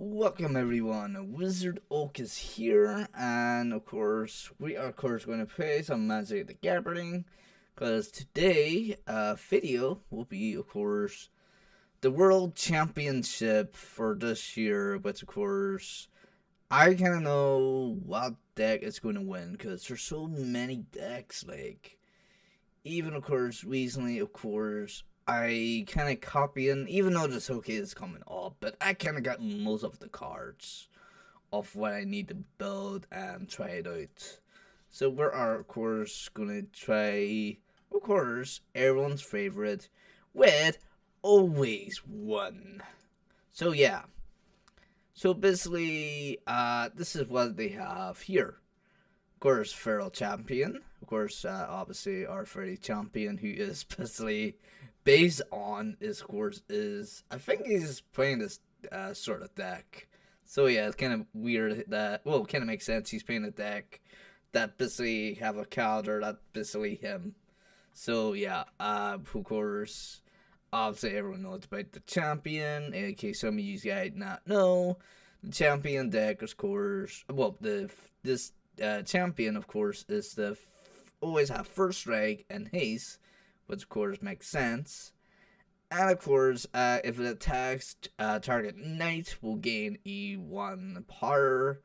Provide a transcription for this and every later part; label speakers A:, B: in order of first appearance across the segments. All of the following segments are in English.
A: Welcome everyone, Wizard Oak is here, and of course, we are going to play some Magic the Gathering, because today, video will be, of course, the World Championship for this year, but of course, I kind of know what deck is going to win, because there's so many decks, like, even of course, recently, of course, I kind of copying, even though the showcase is coming up, but I kind of got most of the cards of what I need to build and try it out. So we are, of course, going to try, of course, everyone's favorite with always one. So yeah. So basically, this is what they have here. Of course, Feral Champion. Of course, obviously, our Feral Champion, who is basically based on, is I think he's playing this sort of deck. So yeah, it's kind of weird that, well, it kind of makes sense. He's playing a deck that basically have a calendar that basically him. So yeah, of course, obviously everyone knows about the Champion. In case some of you guys not know, the Champion deck, of course, well, this Champion, of course, is always have first strike and haste, which of course makes sense. And of course, if it attacks target knight, will gain E1 power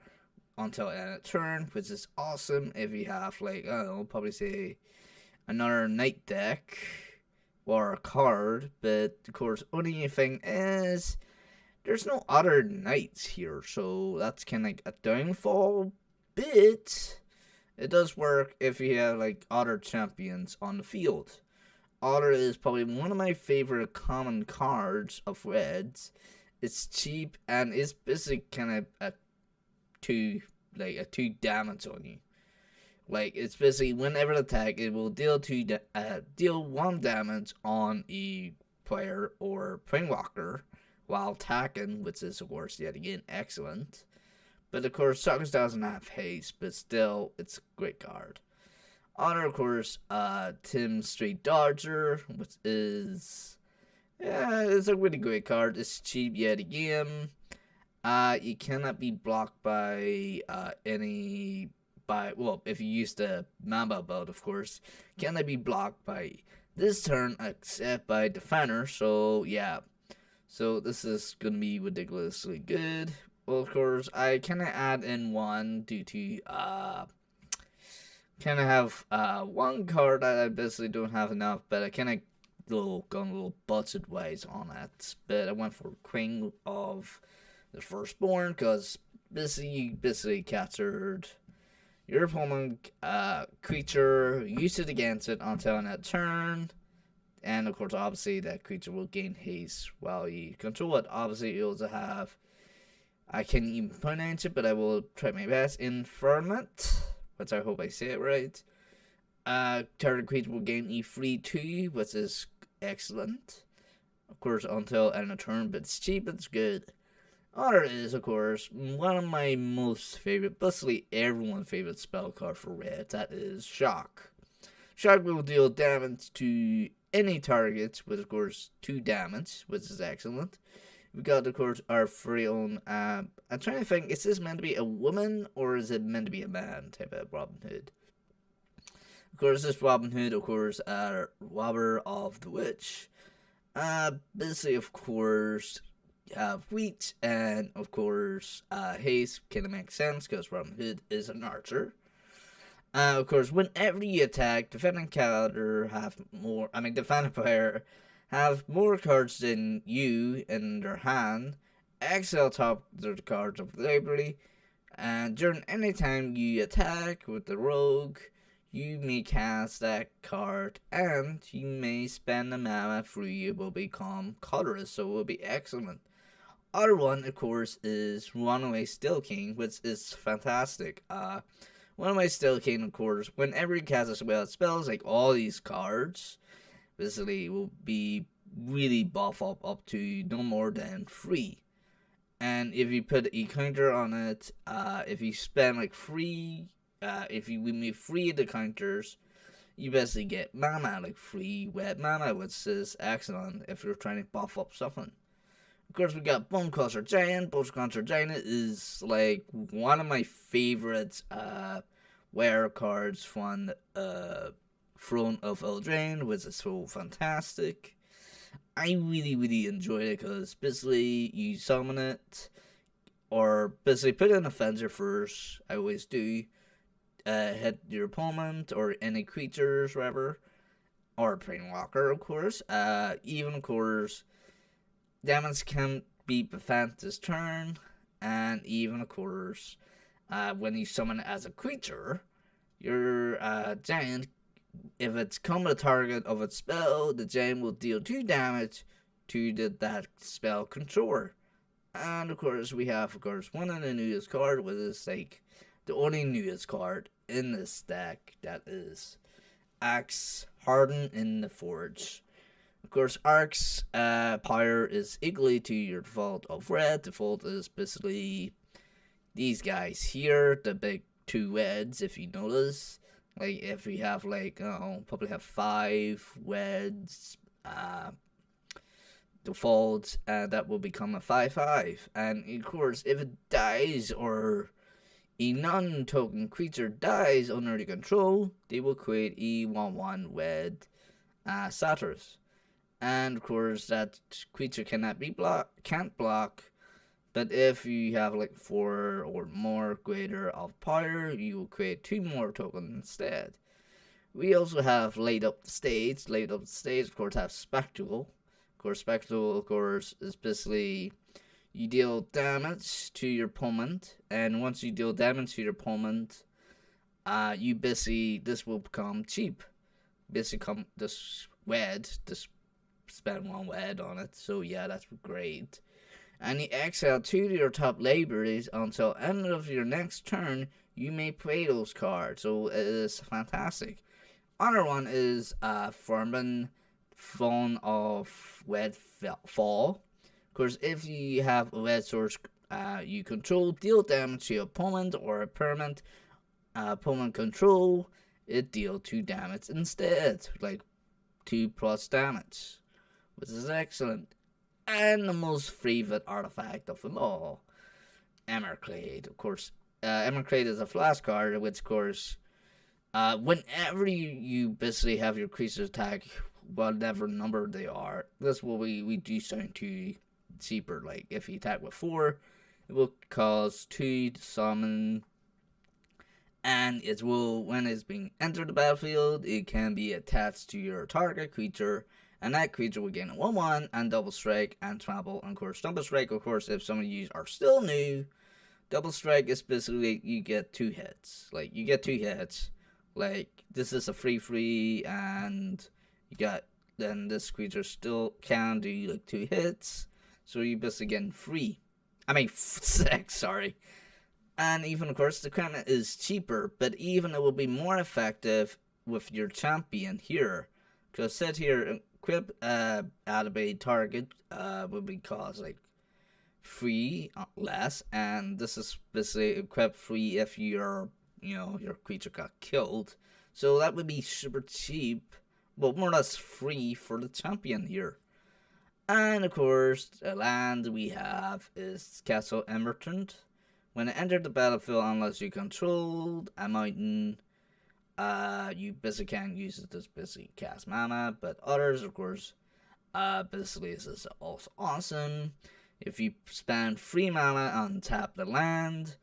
A: until end of turn, which is awesome if you have, like, I don't know, probably say another knight deck or a card. But of course, only thing is there's no other knights here, so that's kind of like a downfall. But it does work if you have like other champions on the field. Otter is probably one of my favorite common cards of reds. It's cheap and it's basically kind of a two damage on you. Like, it's basically whenever it attack, it will deal deal 1 damage on a player or Planeswalker while attacking, which is of course yet again excellent. But of course, Suckers doesn't have haste, but still, it's a great card. Honor, of course, Tim Street Dodger, which is, yeah, it's a really great card. It's cheap yet again. You cannot be blocked by well, if you use the Mamba build, of course, cannot be blocked by this turn except by Defender. So yeah, so this is gonna be ridiculously good. Well, of course, I kind of add in one due to kind of have one card that I basically don't have enough, but I kind of gone a little budget wise on it. But I went for Queen of the Firstborn because you basically captured your opponent creature, use it against it until end of turn, and of course, obviously, that creature will gain haste while you control it. Obviously, you also have, I can't even pronounce it, but I will try my best, Infernment, which I hope I say it right. Target creature will gain E3 2, which is excellent. Of course, until end of turn, but it's cheap, it's good. Other is, of course, one of my most favorite, basically everyone's favorite spell card for red, that is Shock. Shock will deal damage to any targets with, of course, 2 damage, which is excellent. We got, of course, our very own, I'm trying to think, is this meant to be a woman, or is it meant to be a man type of Robin Hood? Of course, this Robin Hood, of course, Robber of the Witch. Basically, of course, you have Wheat, and, of course, Haste kind of makes sense, because Robin Hood is an archer. Of course, whenever you attack, defending player have more cards than you in their hand, exile top the cards of the library, and during any time you attack with the rogue, you may cast that card, and you may spend the mana free. It will become colorless, so it will be excellent. Other one, of course, is Runaway Still King, which is fantastic. Runaway Still King, of course, whenever you cast a spell, spells like all these cards, basically will be really buff up to no more than 3. And if you put a counter on it, if you spend like 3, if you remove 3 of the counters, you basically get mana, like free wet mana, which is excellent if you're trying to buff up something. Of course, we got Bone Crusher Giant. Bone Crusher Giant is like one of my favorite wear cards from Throne of Eldraine, which is so fantastic. I really enjoyed it because basically you summon it, or basically put in a fencer first. I always do. Hit your opponent or any creatures, whatever, or Planeswalker, of course. Even of course, damage can be prevent this turn, and even of course, when you summon it as a creature, your giant, if it's come to the target of its spell, the giant will deal 2 damage to that spell controller. And of course, we have of course one of the newest card, which is like the only newest card in this deck, that is Axe Hardened in the Forge. Of course, Arc's power is equally to your default of red. Default is basically these guys here, the big 2 reds, if you notice. Like, if we have, like, probably have 5 reds, default, and that will become a 5/5. And of course, if it dies or a non-token creature dies under the control, they will create a 1/1 red Satyrs. And of course, that creature can't block. But if you have like 4 or more greater of power, you will create 2 more tokens instead. We also have Light Up the Stage. Light Up the Stage, of course, have Spectacle. Of course, Spectacle, of course, is basically you deal damage to your opponent, and once you deal damage to your opponent, you basically, this will become cheap. Basically, this red, this spend 1 red on it. So yeah, that's great. And you exile 2 to your top libraries until end of your next turn. You may play those cards, so it is fantastic. Other one is Furman Fawn of Red Fall. Of course, if you have a red source you control, deal damage to your opponent or a permanent opponent control, it deal 2 damage instead, like 2+ damage, which is excellent. And the most favorite artifact of them all, Emmerclade. Of course, Emmerclade is a flash card, which of course, whenever you basically have your creatures attack, whatever number they are, this will we do something to cheaper. Like if you attack with 4, it will cost 2 to summon, and it will, when it's being entered the battlefield, it can be attached to your target creature, and that creature will gain a 1/1 and double strike and trample. And of course, double strike, of course, if some of you are still new, double strike is basically you get 2 hits. Like you get 2 hits. Like this is a free, and you got, then this creature still can do like 2 hits. So you basically get free. I mean 6, sorry. And even of course the credit is cheaper, but even it will be more effective with your champion here. Because said here, equip THB target will be cost like 3 less, and this is basically equip 3 if your creature got killed. So that would be super cheap, well, more or less free for the champion here. And of course, the land we have is Castle Emerald. When it entered the battlefield, unless you controlled a mountain, you basically can't use it to basically cast mana, but others, of course, basically this is also awesome. If you spend 3 mana on tap the land,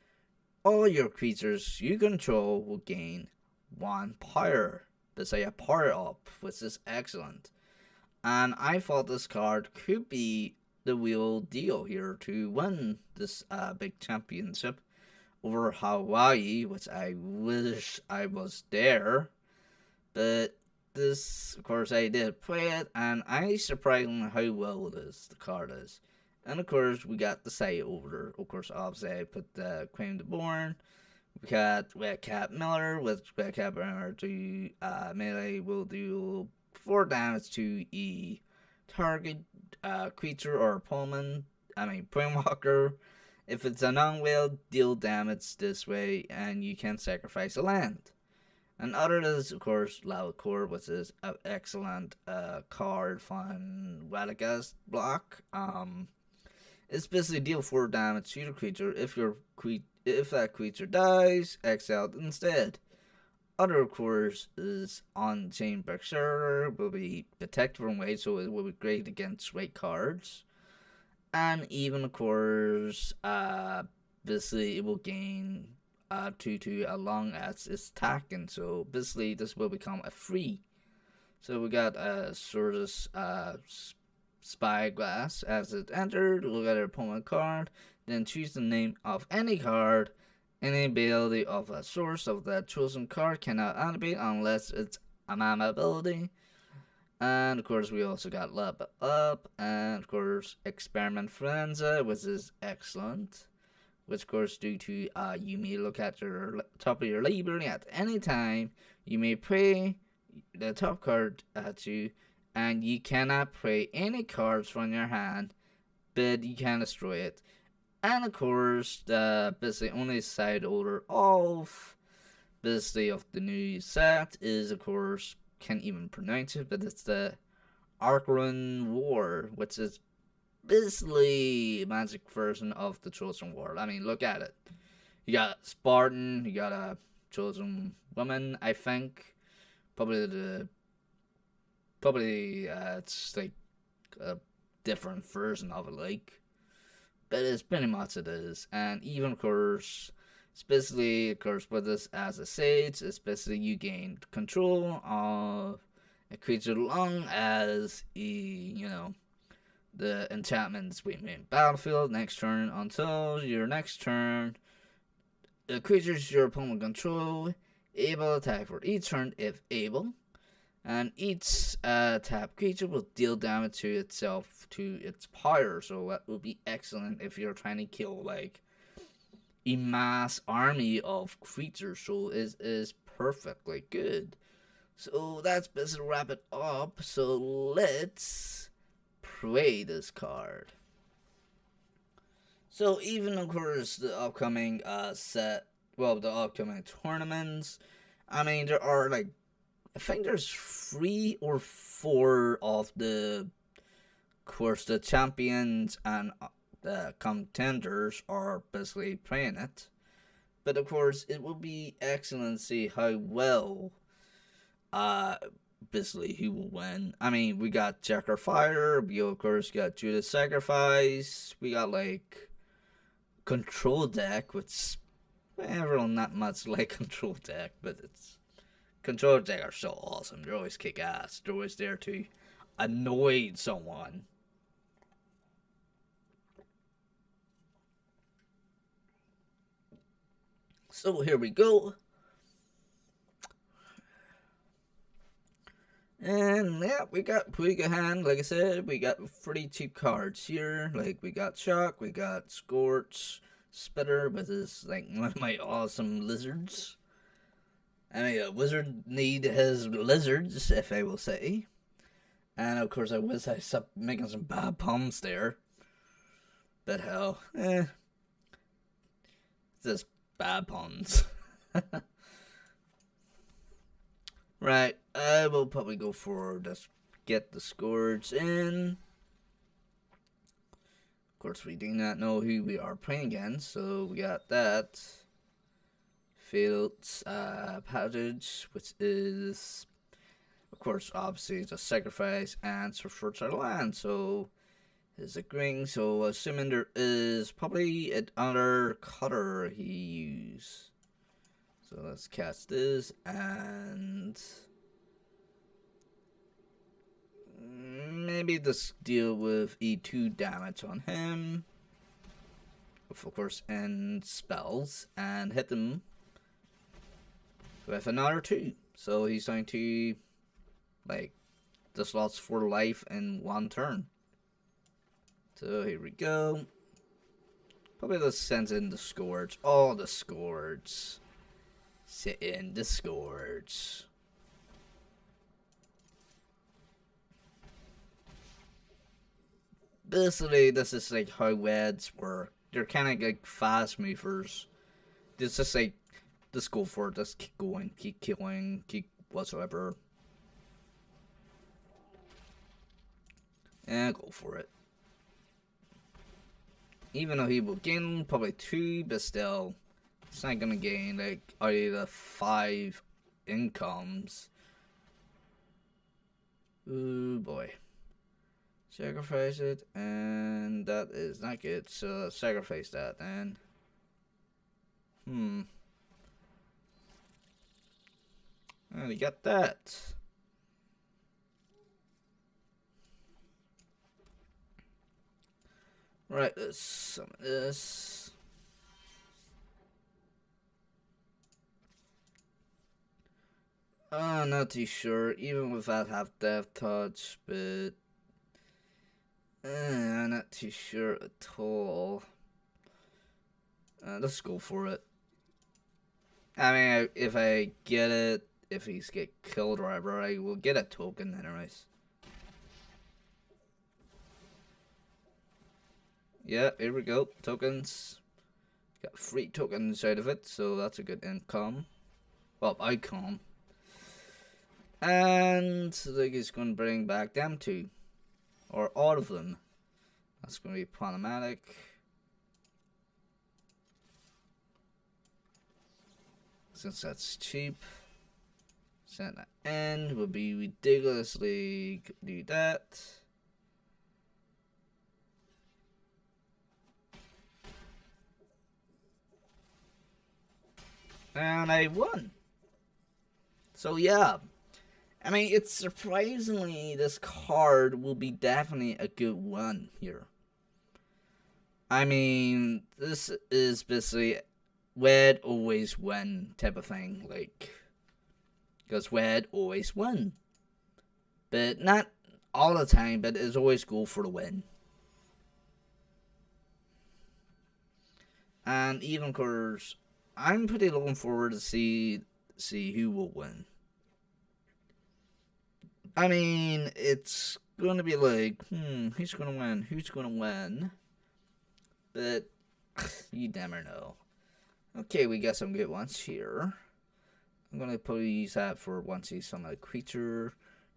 A: all your creatures you control will gain 1 power. Basically a power up, which is excellent. And I thought this card could be the real deal here to win this big championship over Hawaii, which I wish I was there. But this, of course, I did play it, and I surprised how well the card is. And of course, we got the site over. Of course, obviously, I put the Claim to Born. We got Red Cap Miller, with Red Cap Miller to melee will do 4 damage to a target creature or opponent. Planeswalker. If it's a non-whale, deal damage this way, and you can sacrifice a land. And other is, of course, Lalcore, which is an excellent card from Radagast block. It's basically deal 4 damage to your creature. If that creature dies, exiled instead. Other, of course, is on-chain Berserker, will be protected from weight, so it will be great against weight cards. And even, of course, basically it will gain 2/2 along as it's attacking. So basically this will become a free. So we got a sort of spyglass. As it entered, look at our opponent card, then choose the name of any card. Any ability of a source of that chosen card cannot activate unless it's a mana ability. And of course we also got Level Up, and of course Experiment Frenzy, which is excellent. Which of course due to you may look at your top of your library at any time. You may play the top card at you, and you cannot play any cards from your hand, but you can destroy it. And of course, the basically only side order of basically of the new set is, of course, can't even pronounce it, but it's the Arcane War, which is basically a magic version of the Chosen World. I mean, look at it. You got Spartan, you got a chosen woman, I think. Probably it's like a different version of it, like. But it's pretty much it is. And even, of course, it's basically, of course, with this as a sage, it's basically you gain control of a creature long as the enchantments remain battlefield next turn until your next turn. The creatures your opponent control able to attack for each turn if able. And each tap creature will deal damage to itself to its power. So that will be excellent if you're trying to kill like a mass army of creatures. So it is perfectly good. So that's basically wrap it up. So let's play this card. So even of course the upcoming the upcoming tournaments. I mean, there are like, I think there's 3 or 4 of the champions and the contenders are basically playing it. But of course, it will be excellent to see how well, basically who will win. I mean, we got Checker Fire, we of course got Judas Sacrifice, we got like Control Deck, which everyone not much like Control Deck, but it's. Control deck are so awesome. They're always kick ass. They're always there to annoy someone. So here we go. And yeah, we got pretty good hand. Like I said, we got pretty cheap cards here. Like we got Shock, we got Scorch, Spitter, which is like one of my awesome lizards. I mean, a wizard need his lizards, if I will say. And of course, I wish I stopped making some bad puns there. But hell, just bad puns. Right, I will probably go for just get the Scourge in. Of course, we do not know who we are playing against, so we got that. Field's passage, which is, of course, obviously just sacrifice and search our land. So is agreeing. So assuming there is probably another cutter he used. So let's cast this and maybe just deal with E2 damage on him. Of course, end spells and hit them with another 2. So he's going to, like, just lost 4 life in 1 turn. So here we go. Probably just sends in the Scourge. All the Scourge. Sit in the Scourge. Basically, this is like how Weds work. They're kind of like fast movers. It's just like, just go for it. Just keep going, keep killing, keep whatsoever. And go for it. Even though he will gain probably 2, but still, it's not gonna gain like out of the 5 incomes. Ooh boy. Sacrifice it, and that is not good, so sacrifice that then. And we got that. Right, let's summon this. Not too sure, even without half death touch, but not too sure at all. Let's go for it. I mean, if I get it, if he's get killed or whatever, I will get a token anyways. Yeah, here we go. Tokens. Got free tokens out of it, so that's a good income. Well, outcome. And I think he's going to bring back them 2. Or all of them. That's going to be problematic. Since that's cheap. Send that end would be ridiculously do that. And I won. So yeah. I mean, it's surprisingly, this card will be definitely a good one here. I mean, this is basically Wed always win type of thing. Like, because Wed always win. But not all the time, but it's always go for the win. And even, of course, I'm pretty looking forward to see who will win. I mean, it's going to be like, who's going to win? Who's going to win? But you never know. Okay, we got some good ones here. I'm going to probably use that for once he's summon a creature.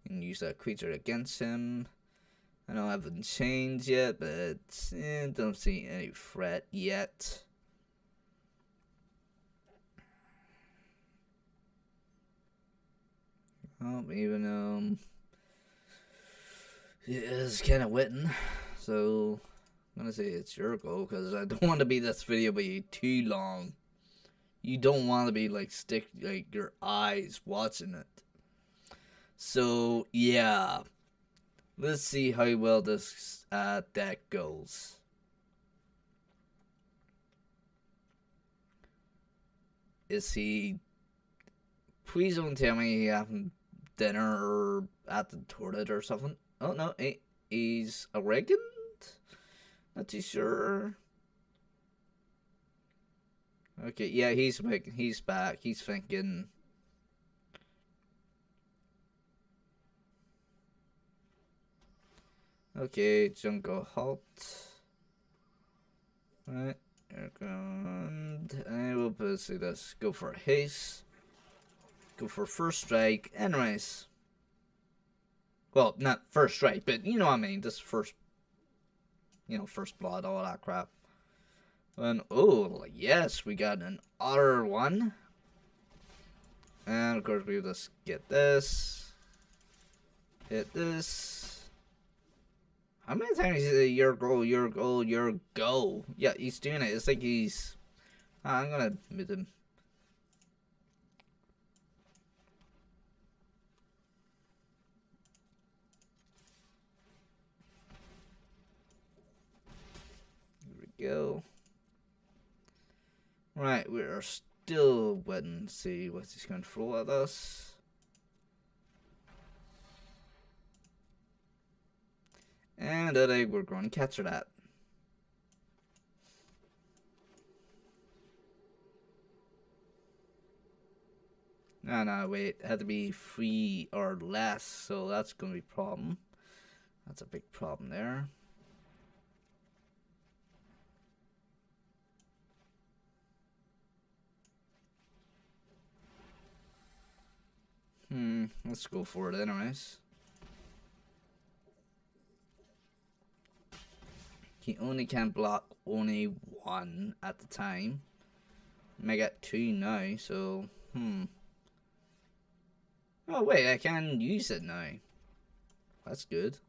A: And use that creature against him. I know I haven't changed yet, but don't see any threat yet. Oh, even it is kind of wetting, so I'm gonna say it's your goal because I don't want to be this video be too long. You don't want to be like your eyes watching it. So yeah, let's see how well this deck goes. Is he? Please don't tell me he having dinner or at the toilet or something. Oh no, he's awakened? Not too sure. Okay, yeah, he's back. He's thinking. Okay, Jungle Halt. Right, and I will pursue this. Go for haste. Go for first strike and race. Well, not first strike, but you know what I mean. Just first, first blood, all that crap. And oh yes, we got an otter one. And of course we just get this. Hit this. How many times is it your goal, your goal, your go? Yeah, he's doing it. It's like he's. I'm gonna mute him. Here we go. Right, we are still waiting to see what he's going to throw at us. And I think we're going to capture that. No, wait. It had to be 3 or less, so that's going to be a problem. That's a big problem there. Let's go for it anyways. he only can block only one at the time. I got two now, so oh wait, I can use it now. That's good.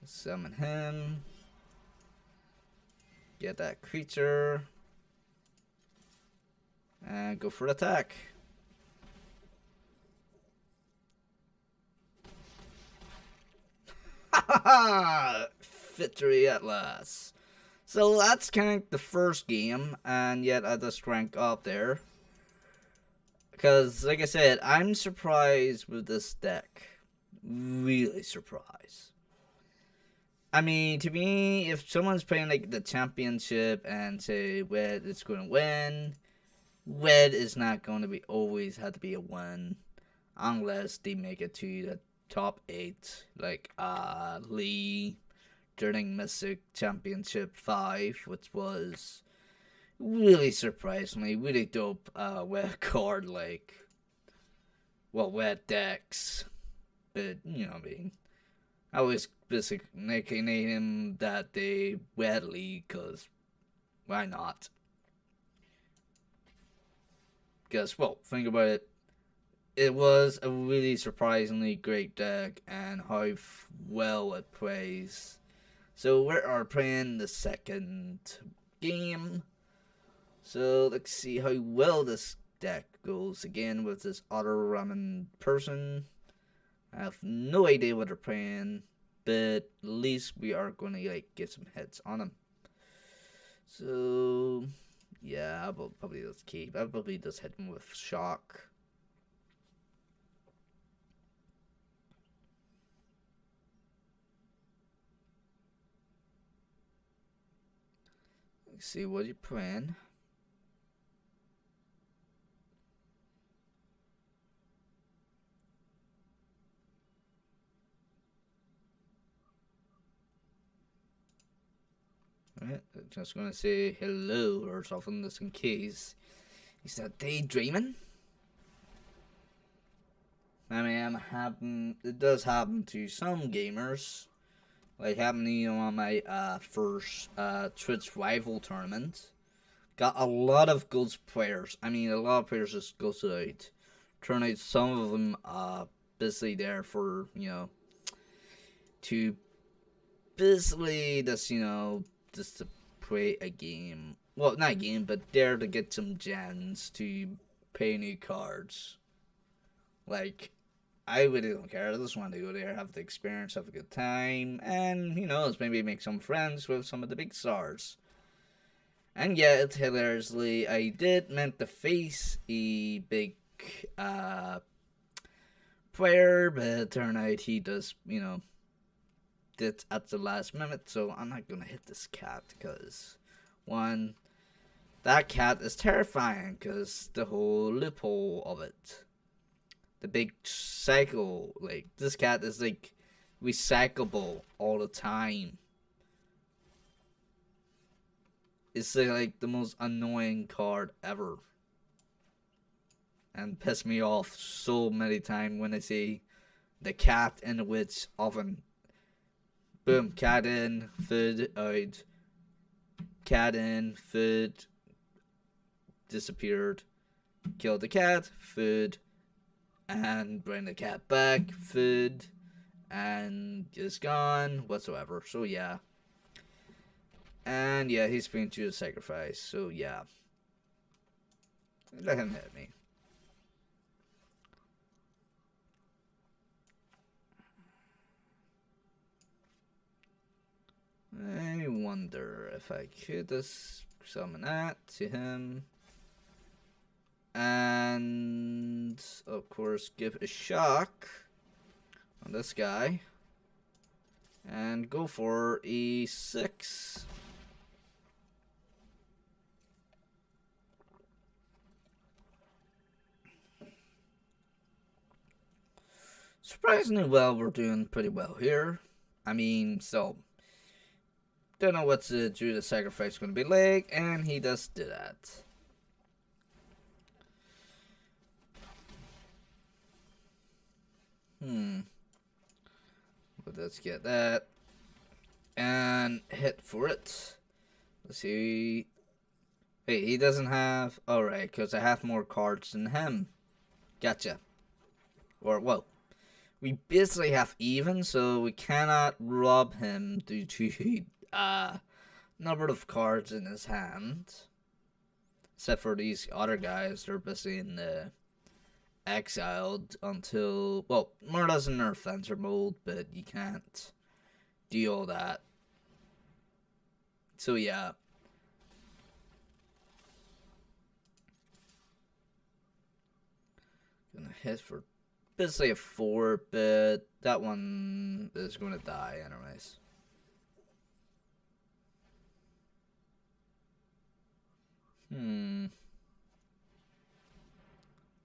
A: Summon him. Get that creature. And go for attack. Ha! Victory at last. So that's kind of the first game, and yet I just rank up there. Because, like I said, I'm surprised with this deck. Really surprised. I mean, to me, if someone's playing like the championship and say Wed is going to win, Wed is not going to be always have to be a win, unless they make it to the top 8, like Lee during Mystic Championship 5, which was really surprisingly really dope Wed card, like, well, Wed decks, but you know what I mean. I was basically nicknaming him that day Wed Lee, cause why not? Because, well, think about it. It was a really surprisingly great deck, and how well it plays. So we are playing the second game. So let's see how well this deck goes again with this other ramen person. I have no idea what they're playing, but at least we are going to like get some hits on them. So yeah, I'll probably just keep. I'll probably just hit him with shock. Let's see what you playing. Right, just gonna say hello or something just in case. Is that daydreaming? I mean, it does happen to some gamers. Like happened to on my first Twitch rival tournament. Got a lot of good players. I mean, a lot of players just go out. Turn out some of them basically there for, you know, to basically just, you know, just to play a game. Well, not a game, but there to get some gems to pay new cards. Like, I really don't care. I just want to go there, have the experience, have a good time, and who knows, maybe make some friends with some of the big stars. And yet, hilariously, I did meant to face a big player, but it turned out he does, you know, did at the last minute, so I'm not gonna hit this cat, because, one, that cat is terrifying, because the whole loophole of it. The big cycle, like, this cat is, like, recyclable all the time. It's, like, the most annoying card ever. And piss me off so many times when I see the cat in the witch oven. Boom, cat in, food out. Cat in, food disappeared. Killed the cat, food, and bring the cat back, food, and it's gone whatsoever. So yeah. And yeah, he's been to the sacrifice, so yeah. Let him hit me. I wonder if I could just summon that to him. And of course give a shock on this guy. And go for E6. Surprisingly well, we're doing pretty well here. I mean, so don't know what to do the sacrifice going to be like, and he does do that. But let's get that. And hit for it. Let's see. Hey, he doesn't have... Alright, because I have more cards than him. Gotcha. Or, well, we basically have even, so we cannot rob him due to number of cards in his hand. Except for these other guys, they're busy in the exiled until, well, Murda's in their fencer mode, but you can't do all that. So yeah. Gonna hit for basically a 4, but that one is gonna die anyways.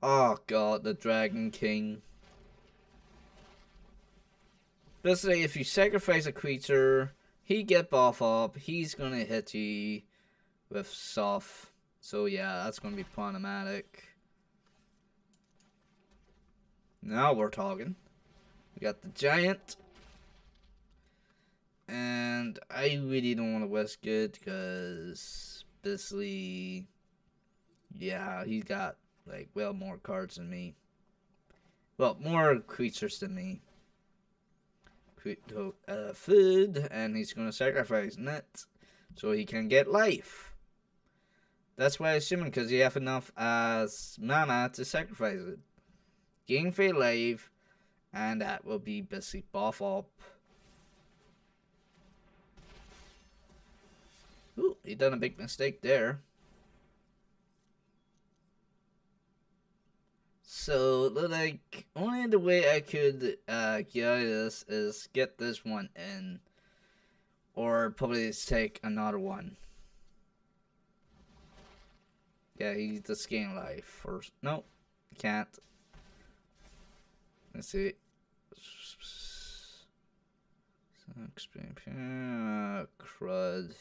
A: Oh god, the Dragon King. Basically, if you sacrifice a creature, he get buff up, he's gonna hit you with soft. So yeah, that's gonna be problematic. Now we're talking. We got the giant. And I really don't want to risk it because basically, yeah, he's got like well more cards than me. Well, more creatures than me. Food, and he's gonna sacrifice it so he can get life. That's why I'm assuming because you have enough as mana to sacrifice it. Gain free life, and that will be basically buff up. Ooh, he done a big mistake there. So, like, only the way I could get this is get this one in. Or probably take another one. Yeah, he's just gain life first. Nope, can't. Let's see. Crud.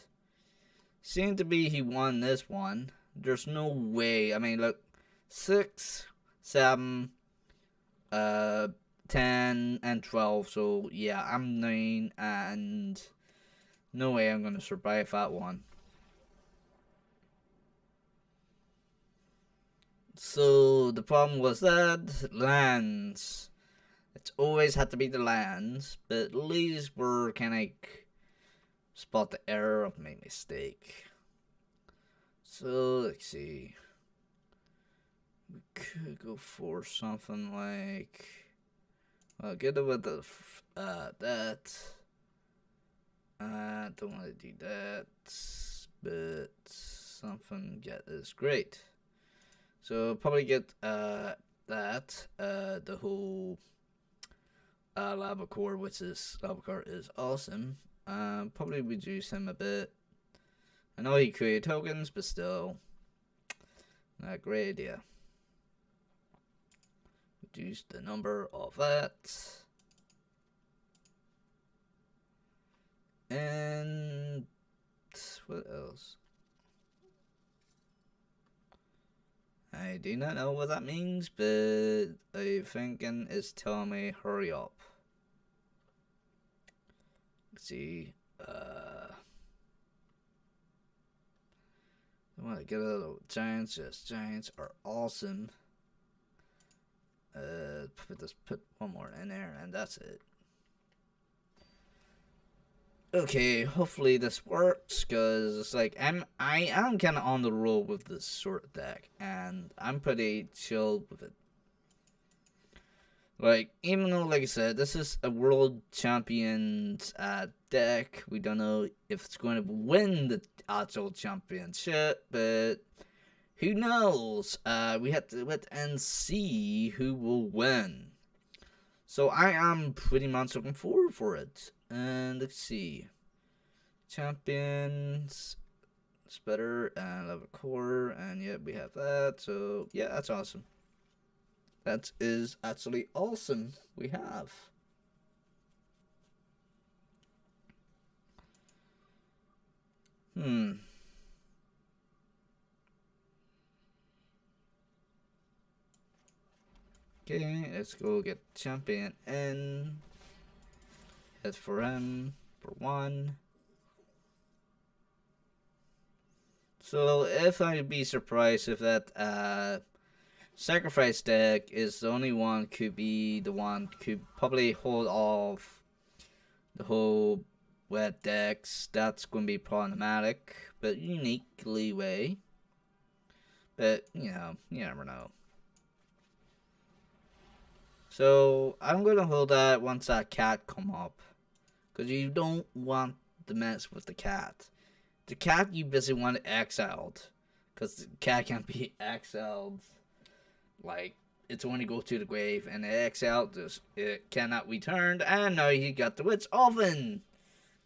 A: Seemed to be he won this one. There's no way. I mean, look. 6, 7, 10, and 12. So, yeah, I'm 9, and no way I'm going to survive that one. So, the problem was that lands. It's always had to be the lands, but at least we're kind of like spot the error of my mistake. So, let's see. We could go for something like, well, get it with the, that. I don't want to do that, but something get is great. So, probably get, that, the whole, lava core, which is, lava core is awesome. Probably reduce him a bit. I know he created tokens, but still, not a great idea. Reduce the number of that. And what else? I do not know what that means, but I thinking it's telling me hurry up. Let's see. I want to get a little giants. Yes, giants are awesome. Just put one more in there, and that's it. Okay, hopefully this works, because it's like I am kind of on the roll with this sort of deck, and I'm pretty chilled with it. Like, even though, like I said, this is a world champions deck, we don't know if it's going to win the actual championship, but who knows? We have to wait and see who will win. So I am pretty much looking forward for it. And let's see. Champions. It's better. And level core. And yeah, we have that. So yeah, that's awesome. That is actually awesome. We have. Okay, let's go get champion in. hit for him for 1. So if I'd be surprised if that sacrifice deck is the only one, could be the one could probably hold off the whole wet decks. That's going to be problematic, but uniquely way. But you know, you never know. So I'm going to hold that once that cat come up, because you don't want to mess with the cat. The cat you basically want exiled, because the cat can't be exiled. Like, it's when you go to the grave, and exiled, it cannot return, and now he got the witch oven.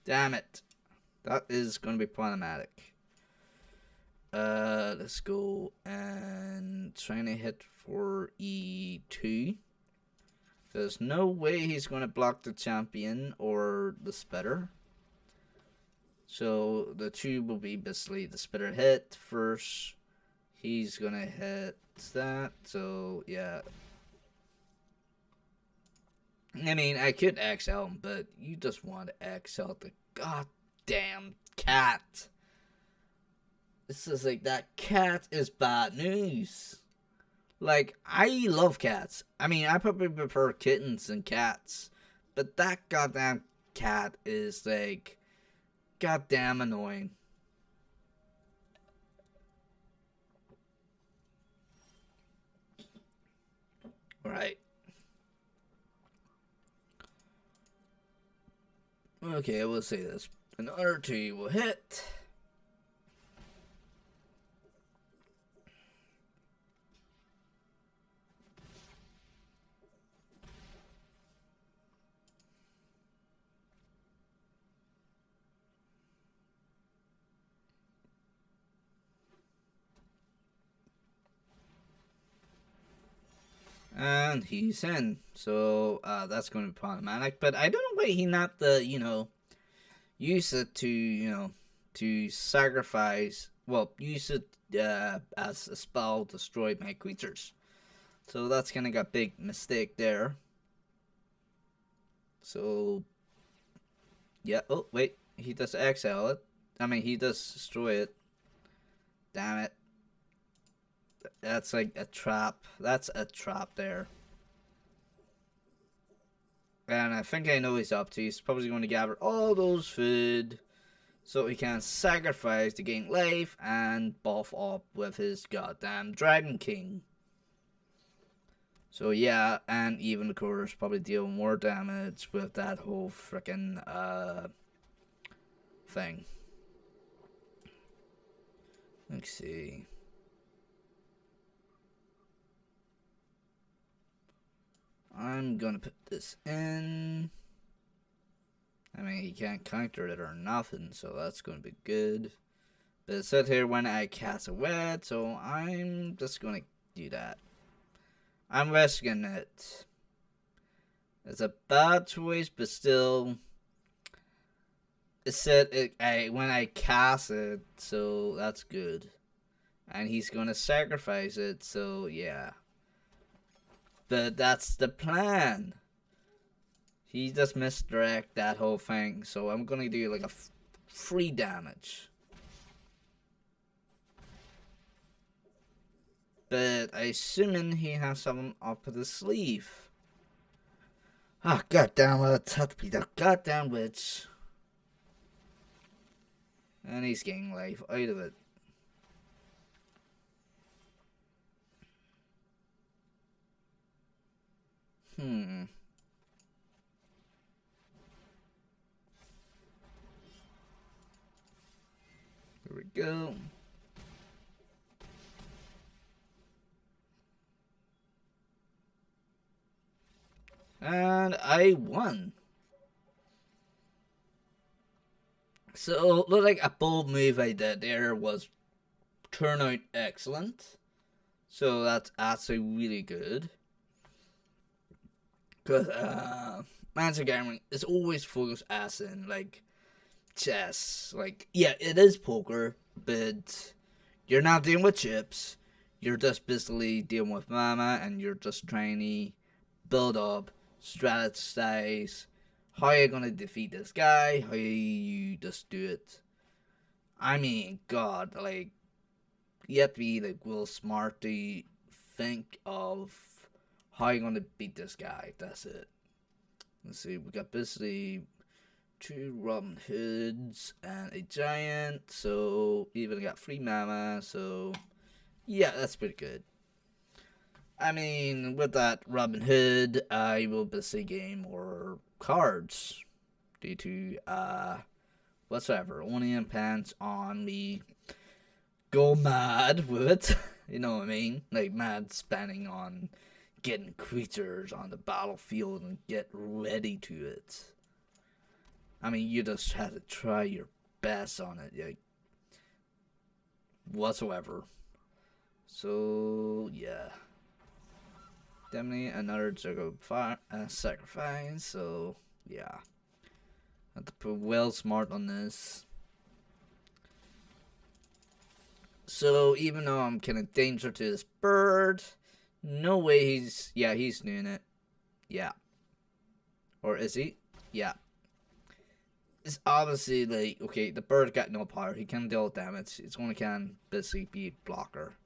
A: Damn it. That is going to be problematic. Let's go and trying to hit for E2. There's no way he's going to block the champion or the spitter. So the 2 will be basically the spitter hit first. He's going to hit that. So yeah. I mean, I could exile him, but you just want to exile the goddamn cat. This is like, that cat is bad news. Like, I love cats. I mean, I probably prefer kittens than cats. But that goddamn cat is like, goddamn annoying. Right. Okay, we'll say this. Another 2 will hit. And he's in. So that's going to be problematic. But I don't know why he not use it to, to sacrifice. Well, use it as a spell to destroy my creatures. So that's kind of a big mistake there. So, yeah. Oh, wait. He does exile it. I mean, he does destroy it. Damn it. That's like a trap. That's a trap there. And I think I know he's up to. He's probably going to gather all those food so he can sacrifice to gain life and buff up with his goddamn Dragon King. So yeah, and even of course probably deal more damage with that whole freaking thing. Let's see. I'm gonna put this in. I mean, he can't counter it or nothing, so that's gonna be good. But it said here when I cast a wed, so I'm just gonna do that. I'm risking it. It's a bad choice, but still, it said when I cast it, so that's good. And he's gonna sacrifice it, so yeah. But that's the plan. He just misdirect that whole thing, so I'm gonna do like a free damage. But I assuming he has something up his sleeve. Ah, goddamn it, it's had to be the goddamn witch. And he's getting life out of it. Here we go. And I won. So, look like a bold move I did there was turn out excellent. So that's actually really good. Because Magic Gathering is always focused as in like chess. Like, yeah, it is poker, but you're not dealing with chips. You're just basically dealing with mana, and you're just trying to build up, strategize, how you gonna defeat this guy, how you just do it. I mean, God, like, you have to be like real smart to think of how you gonna beat this guy. That's it. Let's see, we got basically 2 Robin Hoods and a Giant, so even got 3 mana, so yeah, that's pretty good. I mean, with that Robin Hood, I will basically gain more cards due to whatsoever. Only depends on me go mad with it. You know what I mean? Like mad spending on getting creatures on the battlefield and get ready to it. I mean, you just have to try your best on it, like whatsoever. So yeah. Definitely another sacrifice, so yeah. Have to put well smart on this. So even though I'm kind of danger to this bird, no way he's doing it. Yeah. Or is he? Yeah. It's obviously like, okay, the bird got no power. He can deal damage. It's only can basically be a blocker.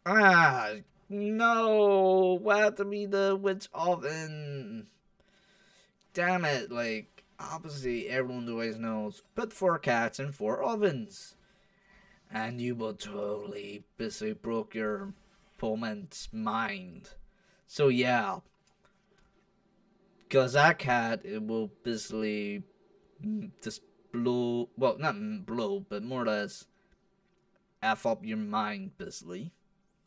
A: Ah, no, what had to be the witch oven? Damn it, like, obviously everyone always knows, put 4 cats in 4 ovens. And you will totally basically broke your opponent's mind. So yeah, because that cat, it will basically just blow, well, not blow, but more or less F up your mind, basically.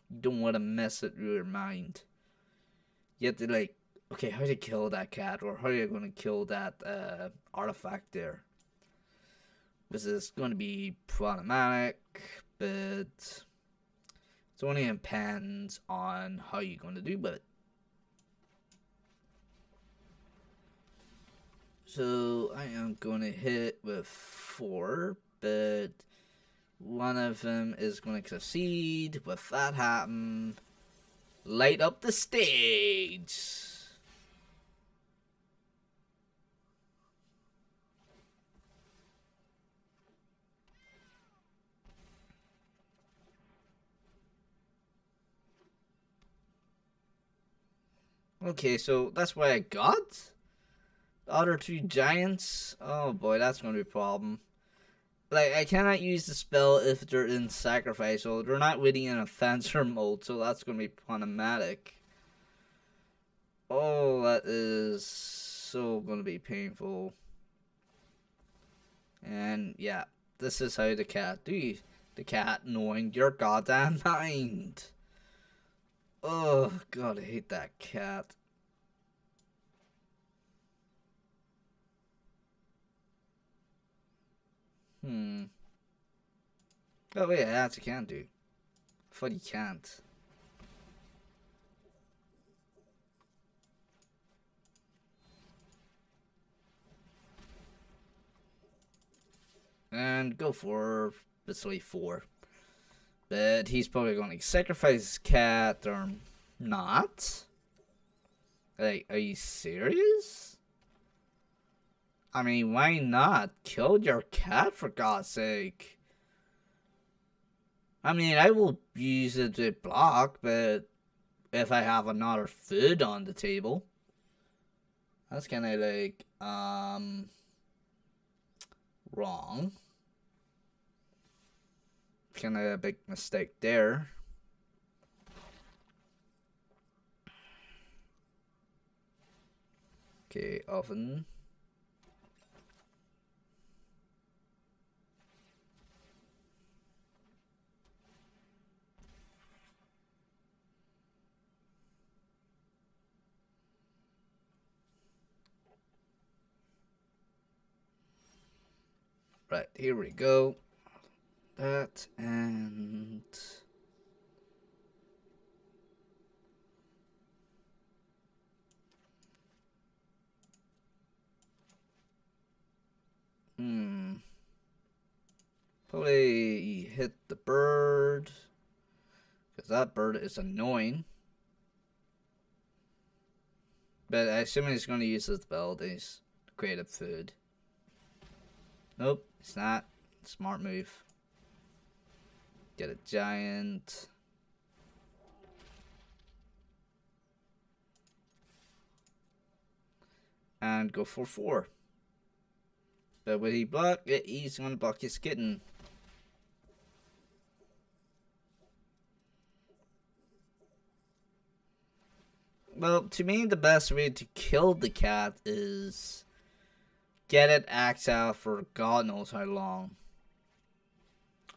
A: You don't want to mess with your mind. You have to, like, okay, how do you kill that cat? Or how are you going to kill that artifact there? This is going to be problematic, but it only depends on how you're going to do it. So I am going to hit with 4, but one of them is going to succeed. With that happen, light up the stage. Okay, so that's what I got. The other 2 giants. Oh boy, that's going to be a problem. Like, I cannot use the spell if they're in sacrifice, so they're not really in a fencer mode, so that's going to be problematic. Oh, that is so going to be painful. And yeah, this is how the cat do. The cat knowing your goddamn mind. Oh god, I hate that cat. Oh yeah, that's you can do. But you can't. And go for basically 4. But he's probably going to sacrifice his cat or not. Like, are you serious? I mean, why not? Kill your cat for God's sake. I mean, I will use it to block, but if I have another food on the table, that's kind of like, wrong. Kind of a big mistake there. Okay, oven. Right, here we go. That and probably hit the bird, because that bird is annoying. But I assume he's going to use his abilities to create a food. Nope, it's not. Smart move. Get a giant. And go for 4. But when he block it, he's going to block his kitten. Well, to me, the best way to kill the cat is get it axed out for God knows how long.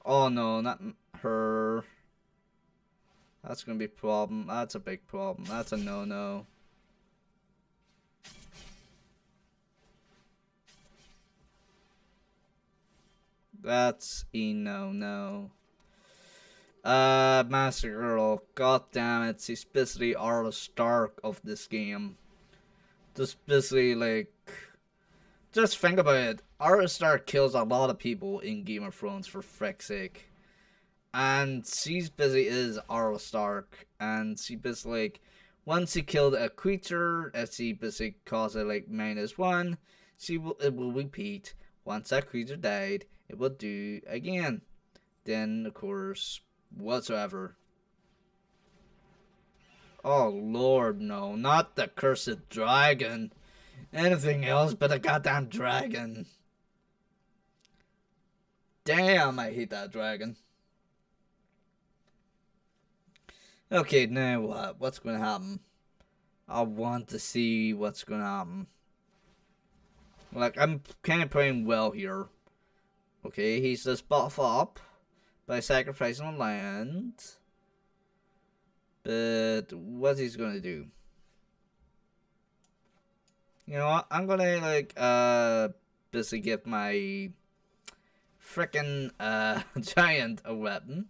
A: Oh no, not her. That's gonna be a problem. That's a big problem. That's a no-no. That's a no-no. Master Girl. God damn it. She's basically Arya Stark of this game. Just basically, like... Just think about it. Arya Stark kills a lot of people in Game of Thrones, for frick's sake. And she's basically is Arya Stark. And she basically, like... Once she killed a creature, as she basically caused it, like, -1, it will repeat. Once that creature died, it will do again. Then, of course... whatsoever. Oh lord, no, not the cursed dragon. Anything else but a goddamn dragon. Damn, I hate that dragon. Okay, now what? What's gonna happen? I want to see what's gonna happen. Like, I'm kind of playing well here. Okay, he's just buff up by sacrificing a land. But what he's gonna do? You know what? I'm gonna like basically give my frickin' giant a weapon.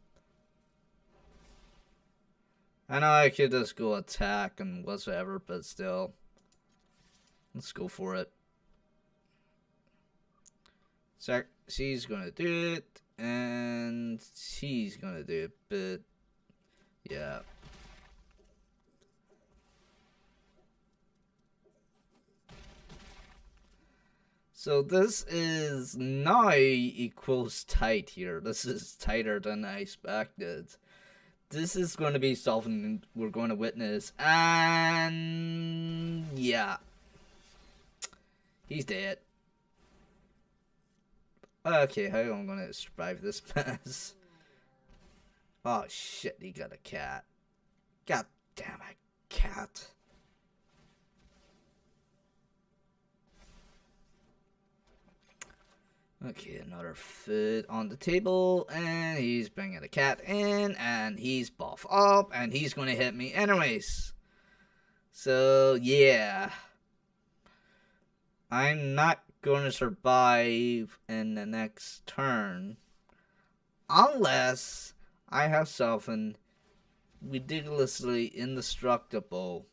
A: I know I could just go attack and whatsoever, but still. Let's go for it. So she's gonna do it. And she's gonna do it, but yeah. So this is now equals tight here. This is tighter than I expected. This is going to be something we're going to witness, and yeah, he's dead. Okay, how am I gonna survive this mess? Oh shit, he got a cat. God damn it, cat. Okay, another food on the table, and he's bringing the cat in, and he's buff up, and he's gonna hit me anyways. So, yeah. I'm not gonna survive in the next turn unless I have something ridiculously indestructible.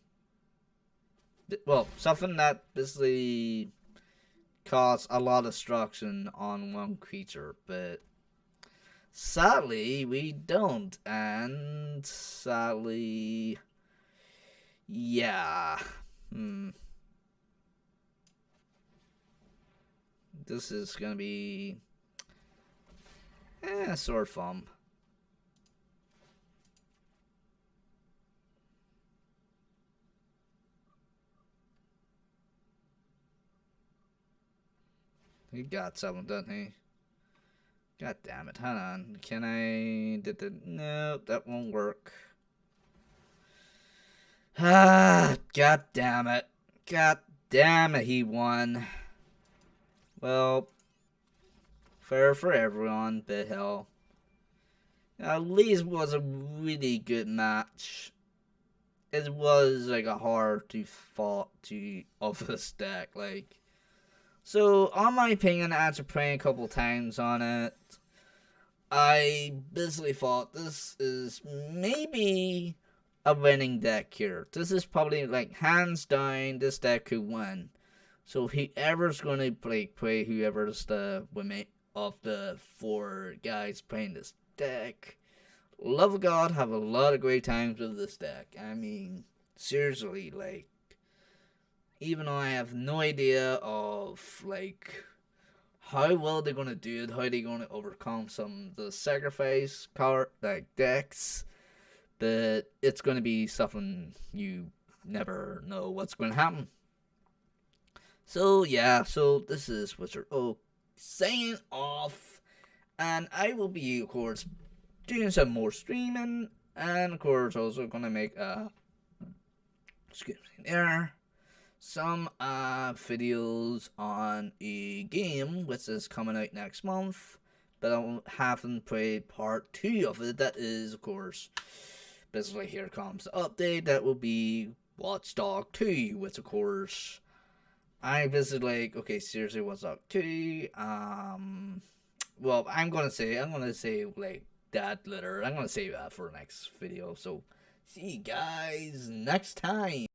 A: Well, something that basically cause a lot of destruction on one creature, but sadly we don't, and sadly, yeah, this is gonna be sort of fun. He got something, doesn't he? God damn it. Hold on. Can I... No, that won't work. Ah, god damn it. God damn it, he won. Well, fair for everyone, but hell. At least it was a really good match. It was like a hard to fought to of this deck, like. So, on my opinion, after playing a couple times on it, I basically thought this is maybe a winning deck here. This is probably, like, hands down, this deck could win. So, whoever's going to play whoever's the winner of the 4 guys playing this deck, love of God, have a lot of great times with this deck. I mean, seriously, like, even though I have no idea of like how well they're gonna do it, how they're gonna overcome some of the sacrifice card like decks, but it's gonna be something you never know what's gonna happen. So yeah, so this is Wizard Oak saying off, and I will be of course doing some more streaming, and of course also gonna make excuse me there some videos on a game which is coming out next month, but I haven't played part 2 of it. That is of course basically here comes the update. That will be Watch Dogs 2, which of course I basically like, okay, seriously, Watch Dogs 2. Well, I'm gonna say like that later. I'm gonna save that for next video. So see you guys next time.